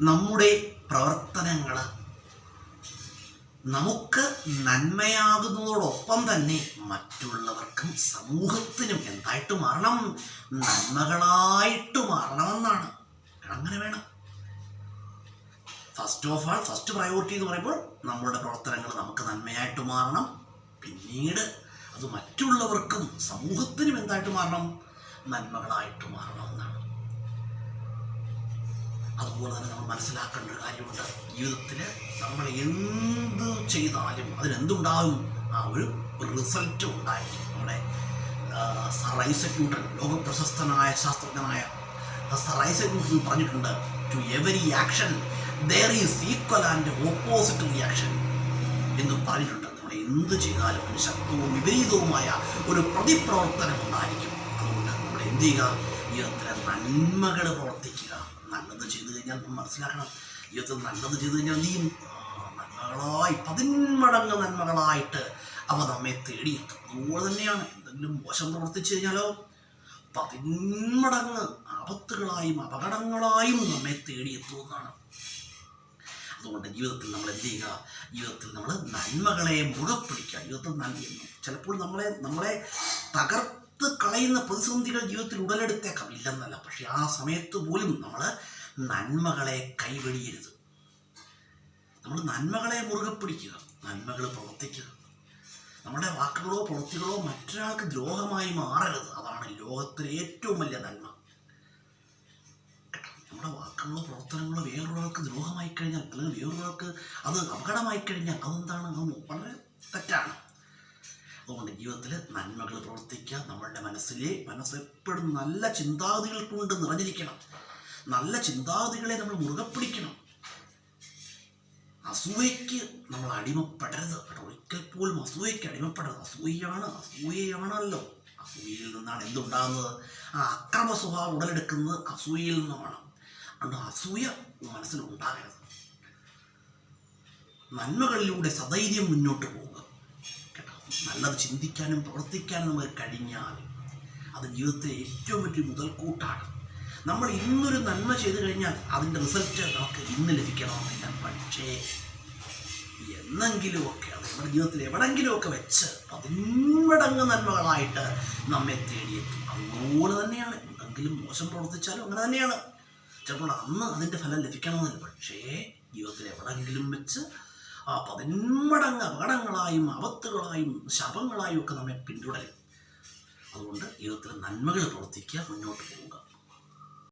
നമ്മുടെ പ്രവർത്തനങ്ങൾ നമുക്ക് നന്മയാകുന്നതോടൊപ്പം തന്നെ മറ്റുള്ളവർക്കും സമൂഹത്തിനും എന്തായിട്ട് മാറണം? നന്മകളായിട്ട് മാറണമെന്നാണ്. അങ്ങനെ വേണം. ഫസ്റ്റ് പ്രയോറിറ്റി എന്ന് പറയുമ്പോൾ നമ്മളുടെ പ്രവർത്തനങ്ങൾ നമുക്ക് നന്മയായിട്ട് മാറണം. പിന്നീട് അത് മറ്റുള്ളവർക്കും സമൂഹത്തിനും എന്തായിട്ട് മാറണം? നന്മകളായിട്ട് മാറണമെന്നാണ്. അതുപോലെ തന്നെ നമ്മൾ മനസ്സിലാക്കേണ്ട ഒരു കാര്യമുണ്ട്. ജീവിതത്തിൽ നമ്മൾ എന്ത് ചെയ്താലും അതിനെന്തുണ്ടാകും? ആ ഒരു റിസൾട്ട് ഉണ്ടായിരിക്കും. നമ്മുടെ സർ ഐസക് ന്യൂട്ടൺ, ലോകപ്രശസ്തനായ ശാസ്ത്രജ്ഞനായ സർ ഐസക് ന്യൂട്ടൺ പറഞ്ഞിട്ടുണ്ട്, to every action there is equal and opposite reaction എന്ന് പറഞ്ഞിട്ടുണ്ട്. നമ്മൾ എന്ത് ചെയ്താലും ഒരു ശക്തവും വിപരീതവുമായ ഒരു പ്രതിപ്രവർത്തനം ഉണ്ടായിരിക്കും. അതുകൊണ്ട് നമ്മൾ എന്ത് ചെയ്യുക? ജീവിതത്തിലെ നന്മകൾ പ്രവർത്തിക്കുക. നല്ലത് ചെയ്തു കഴിഞ്ഞാൽ നമ്മൾ മനസ്സിലാക്കണം, ജീവിതത്തിൽ നല്ലത് ചെയ്തു കഴിഞ്ഞാൽ നീ നന്മകളായി 10 മടങ്ങ് നന്മകളായിട്ട് അവ നമ്മെ തേടിയെത്തും. അതുപോലെ തന്നെയാണ് എന്തെങ്കിലും മോശം പ്രവർത്തിച്ചു കഴിഞ്ഞാലോ 10 മടങ്ങ് ആപത്തുകളായും അപകടങ്ങളായും നമ്മെ തേടിയെത്തുമെന്നാണ്. അതുകൊണ്ട് ജീവിതത്തിൽ നമ്മൾ എന്ത് ചെയ്യുക? ജീവിതത്തിൽ നമ്മൾ നന്മകളെ മുറുകെപ്പിടിക്കുക. ജീവിതത്തിൽ ചിലപ്പോൾ നമ്മളെ തകർത്ത് കളയുന്ന പ്രതിസന്ധികൾ ജീവിതത്തിൽ ഉടലെടുത്തേക്കാം, ഇല്ലെന്നല്ല. പക്ഷെ ആ സമയത്ത് പോലും നമ്മൾ നന്മകളെ കൈവെടിയരുത്. നമ്മൾ നന്മകളെ മുറുകെ പിടിക്കുക, നന്മകൾ പ്രവർത്തിക്കുക. നമ്മുടെ വാക്കുകളോ പ്രവൃത്തികളോ മറ്റൊരാൾക്ക് ദ്രോഹമായി മാറരുത്. അതാണ് ലോകത്തിലെ ഏറ്റവും വലിയ നന്മ. നമ്മുടെ വാക്കുകളോ പ്രവർത്തനങ്ങളോ വേറൊരാൾക്ക് ദ്രോഹമായി കഴിഞ്ഞാൽ, അല്ലെങ്കിൽ വേറൊരാൾക്ക് അത് അപകടമായി കഴിഞ്ഞാൽ അതെന്താണ്? അത് വളരെ തെറ്റാണ്. അതുകൊണ്ട് ജീവിതത്തിൽ നന്മകൾ പ്രവർത്തിക്കുക. നമ്മളുടെ മനസ്സെപ്പോഴും നല്ല ചിന്താഗതികൾ കൊണ്ട് നിറഞ്ഞിരിക്കണം. നല്ല ചിന്താഗതികളെ നമ്മൾ മുറുകെ പിടിക്കണം. അസൂയയ്ക്ക് നമ്മൾ അടിമപ്പെടരുത്. ഒരിക്കൽ പോലും അസൂയയ്ക്ക് അടിമപ്പെടരുത്. അസൂയയാണല്ലോ. അസൂയയിൽ നിന്നാണ് എന്തുണ്ടാകുന്നത്? ആ അക്രമ സ്വഭാവം ഉടലെടുക്കുന്നത് അസൂയയിൽ നിന്നുമാണ്. അതുകൊണ്ട് അസൂയ മനസ്സിലുണ്ടാകരുത്. നന്മകളിലൂടെ സധൈര്യം മുന്നോട്ട് പോവുക. കേട്ടോ, നല്ലത് ചിന്തിക്കാനും പ്രവർത്തിക്കാനും നമുക്ക് കഴിഞ്ഞാൽ അത് ജീവിതത്തിലെ ഏറ്റവും വലിയ മുതൽക്കൂട്ടാണ്. നമ്മൾ ഇന്നൊരു നന്മ ചെയ്തു കഴിഞ്ഞാൽ അതിൻ്റെ റിസൾട്ട് നമുക്ക് ഇന്ന് ലഭിക്കണമെന്നില്ല. പക്ഷേ എന്നെങ്കിലുമൊക്കെ അത് നമ്മുടെ ജീവിതത്തിൽ എവിടെങ്കിലുമൊക്കെ വെച്ച് 10 മടങ്ങ് നന്മകളായിട്ട് നമ്മെ തേടിയെത്തും. അതുപോലെ തന്നെയാണ് എന്തെങ്കിലും മോശം പ്രവർത്തിച്ചാലും അങ്ങനെ തന്നെയാണ്. ചിലപ്പോൾ അന്ന് അതിൻ്റെ ഫലം ലഭിക്കണമെന്നില്ല. പക്ഷേ ജീവിതത്തിൽ എവിടെയെങ്കിലും വെച്ച് ആ 10 മടങ്ങ് അപകടങ്ങളായും ആപത്തുകളായും ശാപങ്ങളായും ഒക്കെ നമ്മെ പിന്തുടരും. അതുകൊണ്ട് ജീവിതത്തിൽ നന്മകൾ പ്രവർത്തിക്കുക, മുന്നോട്ട് പോവുക.